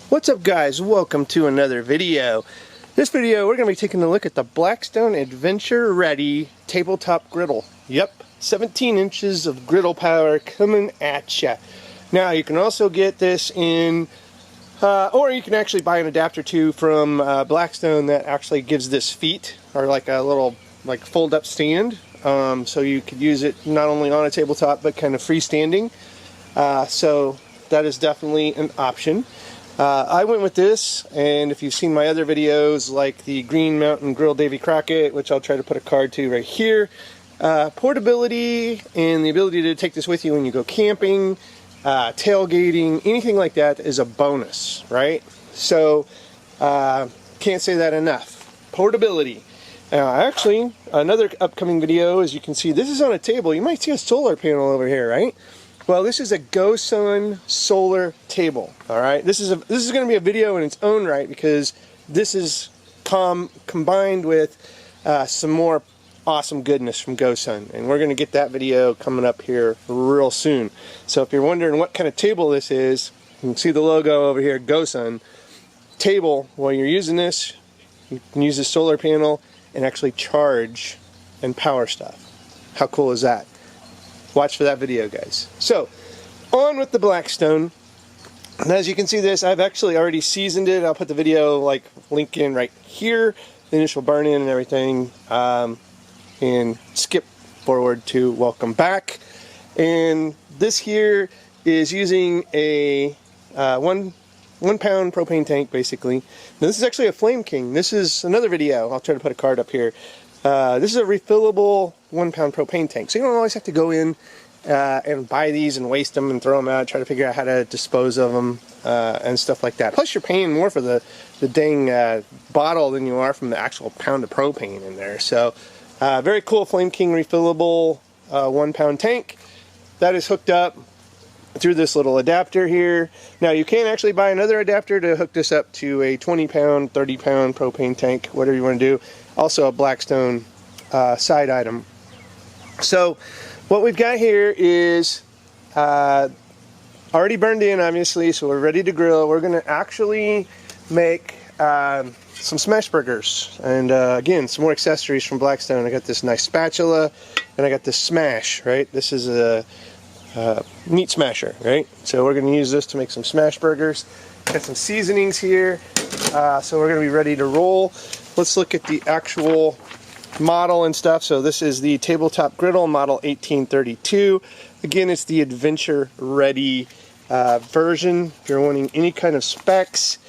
What's up guys, welcome to another video. This video we're going to be taking a look at the Blackstone Adventure Ready tabletop griddle. Yep, 17 inches of griddle power coming at ya. Now you can also get this in, or you can actually buy an adapter too from Blackstone that actually gives this feet, or like a little fold up stand. So you could use it not only on a tabletop but kind of freestanding. So that is definitely an option. I went with this, and if you've seen my other videos like the Green Mountain Grill Davy Crockett, which I'll try to put a card to right here, portability and the ability to take this with you when you go camping, tailgating, anything like that is a bonus, right? So can't say that enough. Portability. Actually, another upcoming video, as you can see, this is on a table. You might see a solar panel over here, right? Well, this is a GoSun solar table. All right, this is going to be a video in its own right, because this is combined with some more awesome goodness from GoSun, and we're going to get that video coming up here real soon. So if you're wondering what kind of table this is, you can see the logo over here, GoSun table. While you're using this, you can use the solar panel and actually charge and power stuff. How cool is that? Watch for that video, guys. So, on with the Blackstone. And as you can see this, I've actually already seasoned it. I'll put the video link in right here, the initial burn in and everything, and skip forward to welcome back. And this here is using a 1 pound propane tank, basically. Now, this is actually a Flame King. This is another video. I'll try to put a card up here. This is a refillable 1 pound propane tank, so you don't always have to go in and buy these and waste them and throw them out, try to figure out how to dispose of them and stuff like that. Plus you're paying more for the dang bottle than you are from the actual pound of propane in there. So very cool Flame King refillable 1 pound tank that is hooked up through this little adapter here. Now you can actually buy another adapter to hook this up to a 20 pound, 30 pound propane tank, whatever you want to do. Also a Blackstone side item. So what we've got here is already burned in, obviously, so we're ready to grill. We're going to actually make some smash burgers, and again, some more accessories from Blackstone. I got this nice spatula, and I got this smash, right? This is a meat smasher, right? So we're going to use this to make some smash burgers. Got some seasonings here, so we're going to be ready to roll. Let's look at the actual model and stuff. So this is the tabletop griddle model 1832. Again, it's the adventure ready version. If you're wanting any kind of specs,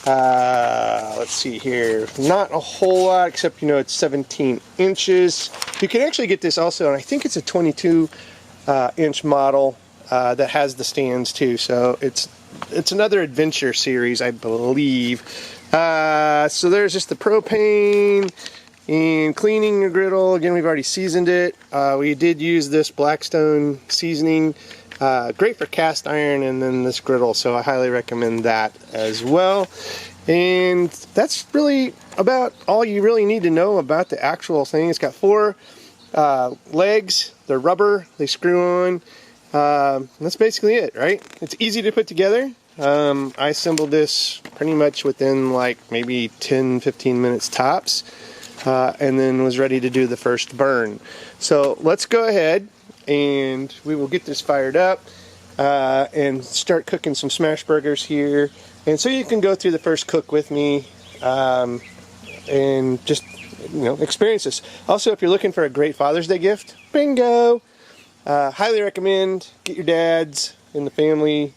let's see here, not a whole lot, except it's 17 inches. You can actually get this also, and I think it's a 22 inch model that has the stands too. So it's another adventure series, I believe. So there's just the propane and cleaning your griddle. Again, we've already seasoned it. We did use this Blackstone seasoning. Great for cast iron and then this griddle, so I highly recommend that as well. And that's really about all you really need to know about the actual thing. It's got 4 legs. They're rubber. They screw on. That's basically it, right? It's easy to put together. I assembled this pretty much within maybe 10-15 minutes tops, and then was ready to do the first burn. So let's go ahead and we will get this fired up and start cooking some smash burgers here. And so you can go through the first cook with me and just experience this. Also, if you're looking for a great Father's Day gift, bingo! Highly recommend, get your dads in the family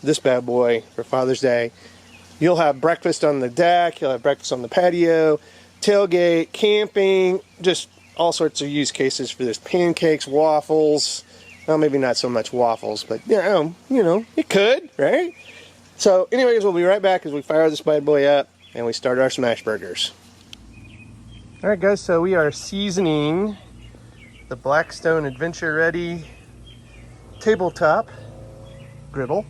this bad boy for Father's Day. You'll have breakfast on the deck, you'll have breakfast on the patio, tailgate, camping, just all sorts of use cases for this. Pancakes, waffles, well, maybe not so much waffles, but it could, right? So anyways, we'll be right back as we fire this bad boy up and we start our smash burgers. Alright guys, so we are seasoning the Blackstone Adventure Ready tabletop griddle.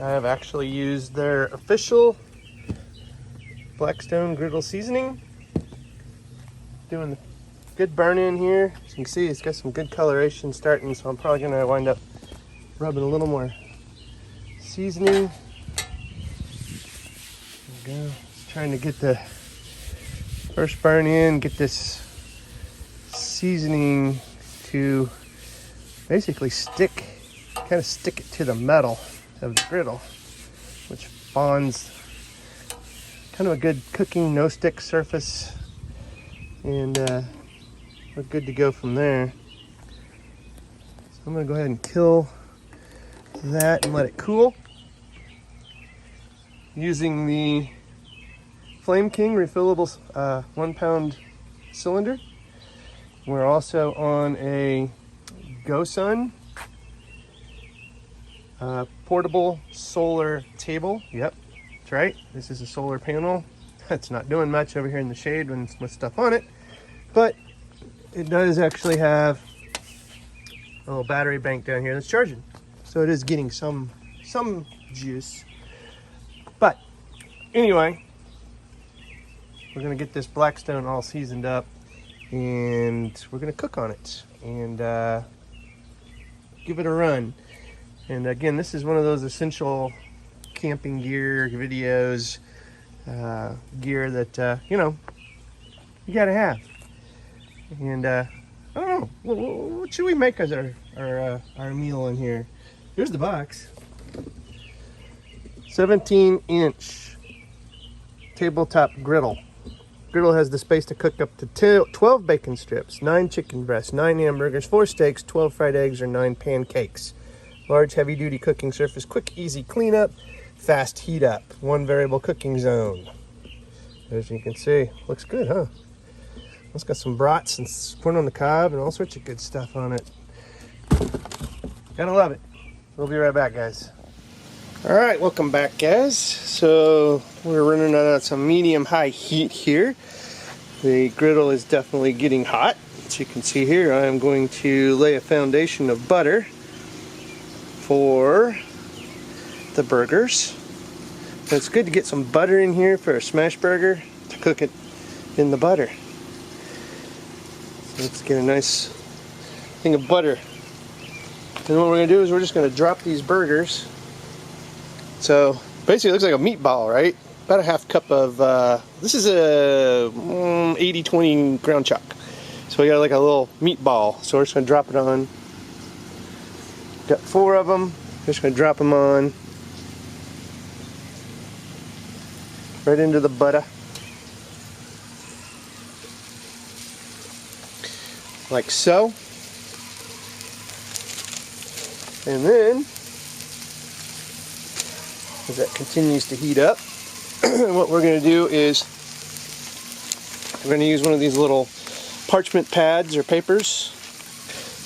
I have actually used their official Blackstone griddle seasoning. Doing the good burn in here. As you can see, it's got some good coloration starting, so I'm probably going to wind up Rub it a little more seasoning. There we go. Just trying to get the first burn in, get this seasoning to basically kind of stick it to the metal of the griddle, which bonds kind of a good cooking no stick surface, and we're good to go from there. So I'm going to go ahead and kill that and let it cool using the Flame King refillable 1 pound cylinder. We're also on a GoSun portable solar table. Yep, that's right. This is a solar panel. It's not doing much over here in the shade with stuff on it, but it does actually have a little battery bank down here that's charging. So it is getting some juice. But anyway, we're gonna get this Blackstone all seasoned up, and we're gonna cook on it and give it a run. And again, this is one of those essential camping gear videos, gear that you know, you gotta have. And I don't know, what should we make as our meal in here? Here's the box. 17-inch tabletop griddle. Griddle has the space to cook up to 12 bacon strips, 9 chicken breasts, 9 hamburgers, 4 steaks, 12 fried eggs, or 9 pancakes. Large, heavy-duty cooking surface, quick, easy cleanup, fast heat up, 1 variable cooking zone. As you can see, looks good, huh? It's got some brats and corn on the cob and all sorts of good stuff on it. Gotta love it. We'll be right back, guys. All right, welcome back, guys. So we're running on some medium-high heat here. The griddle is definitely getting hot. As you can see here, I am going to lay a foundation of butter for the burgers. So it's good to get some butter in here for a smash burger to cook it in the butter. So let's get a nice thing of butter. And what we're going to do is we're just going to drop these burgers. So basically it looks like a meatball, right? About a half cup of, this is a 80-20 ground chuck. So we got like a little meatball. So we're just going to drop it on. Got 4 of them. Just going to drop them on. Right into the butter. Like so. And then, as that continues to heat up, what we're going to do is we're going to use one of these little parchment pads or papers,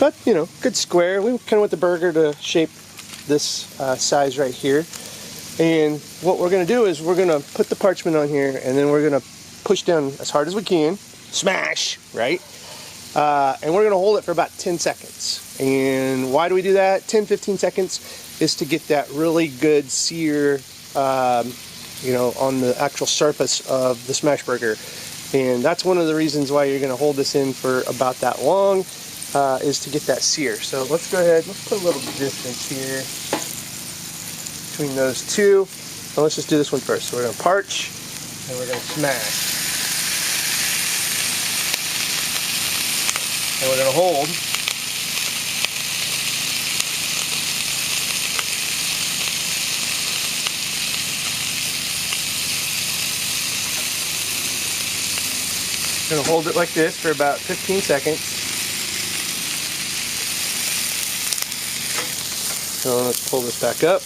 but you know, good square. We kind of want the burger to shape this size right here. And what we're going to do is we're going to put the parchment on here, and then we're going to push down as hard as we can, smash, right? And we're going to hold it for about 10 seconds. And why do we do that? 10-15 seconds is to get that really good sear, you know, on the actual surface of the smash burger. And that's one of the reasons why you're going to hold this in for about that long, is to get that sear. So let's go ahead, let's put a little distance here between those two. And let's just do this one first. So we're going to parch and we're going to smash. And we're going to hold. Going to hold it like this for about 15 seconds. So let's pull this back up.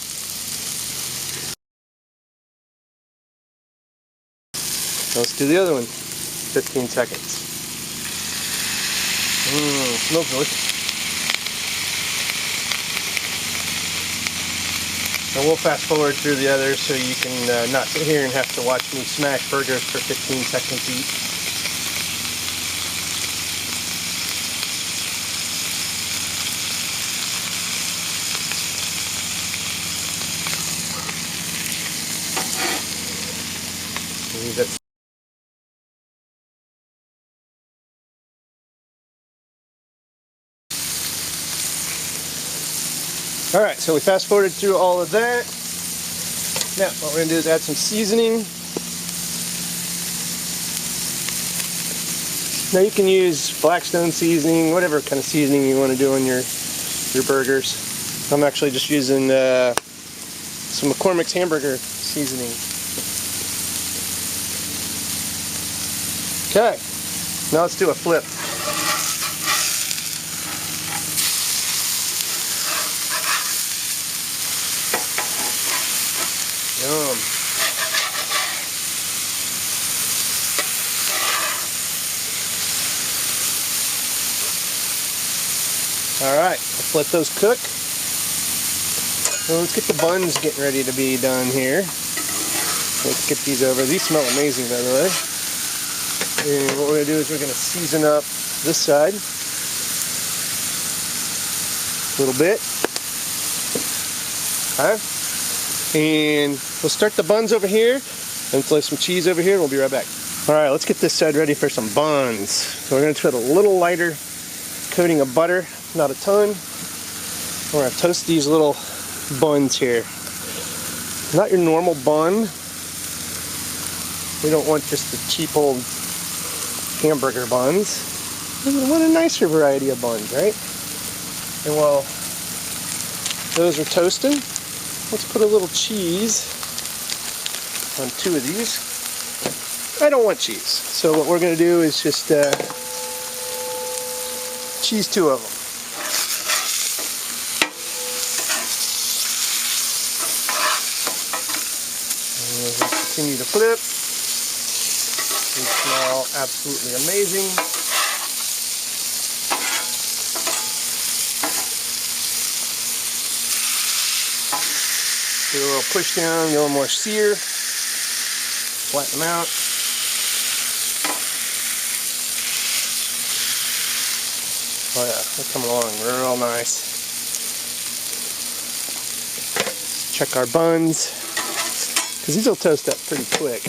Let's do the other one. 15 seconds. Smells delicious. And we'll fast forward through the others so you can not sit here and have to watch me smash burgers for 15 seconds each. That's Alright, so we fast forwarded through all of that. Now, what we're going to do is add some seasoning. Now you can use Blackstone seasoning, whatever kind of seasoning you want to do on your burgers. I'm actually just using some McCormick's hamburger seasoning. Okay, now let's do a flip. Yum. Alright, let's let those cook. Well, let's get the buns getting ready to be done here. Let's get these over. These smell amazing, by the way. And what we're going to do is we're going to season up this side a little bit. Okay. And we'll start the buns over here and throw some cheese over here and we'll be right back. Alright, let's get this side ready for some buns. So we're going to put a little lighter coating of butter, not a ton. We're going to toast these little buns here. Not your normal bun. We don't want just the cheap old hamburger buns. We want a nicer variety of buns, right? And while those are toasting, let's put a little cheese on 2 of these. I don't want cheese, so what we're going to do is just cheese 2 of them. And we'll continue to flip. They smell absolutely amazing. Do a little push down, a little more sear. Flatten them out. Oh yeah, they're coming along real nice. Let's check our buns, because these will toast up pretty quick.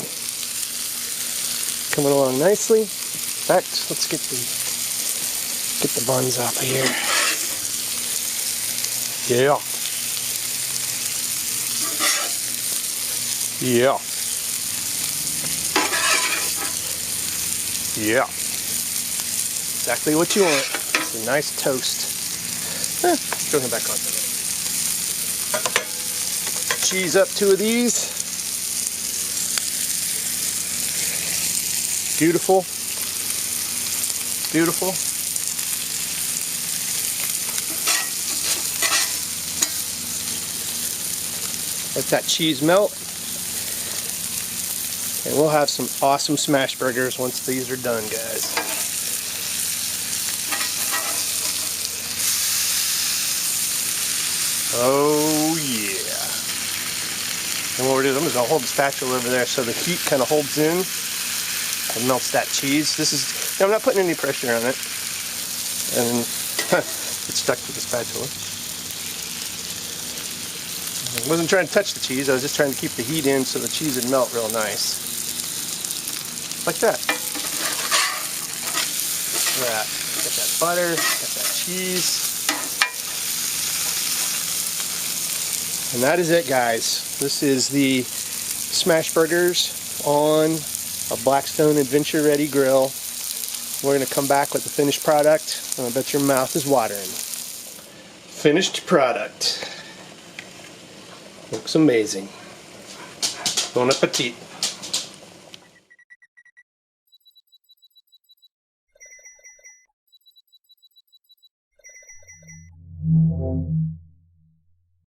Coming along nicely. In fact, let's get the buns off of here. Yeah. Yeah. Yeah. Exactly what you want. It's a nice toast. Throw him back on there. Cheese up 2 of these. Beautiful. Beautiful. Let that cheese melt. And we'll have some awesome smash burgers once these are done, guys. Oh yeah. And what we're doing is I'll hold the spatula over there so the heat kind of holds in and melts that cheese. This is, I'm not putting any pressure on it. And it's stuck to the spatula. I wasn't trying to touch the cheese, I was just trying to keep the heat in so the cheese would melt real nice. Like that. Look at that. Got that butter, got that cheese. And that is it, guys. This is the smash burgers on a Blackstone Adventure Ready grill. We're going to come back with the finished product, and I bet your mouth is watering. Finished product. Looks amazing. Bon appetit.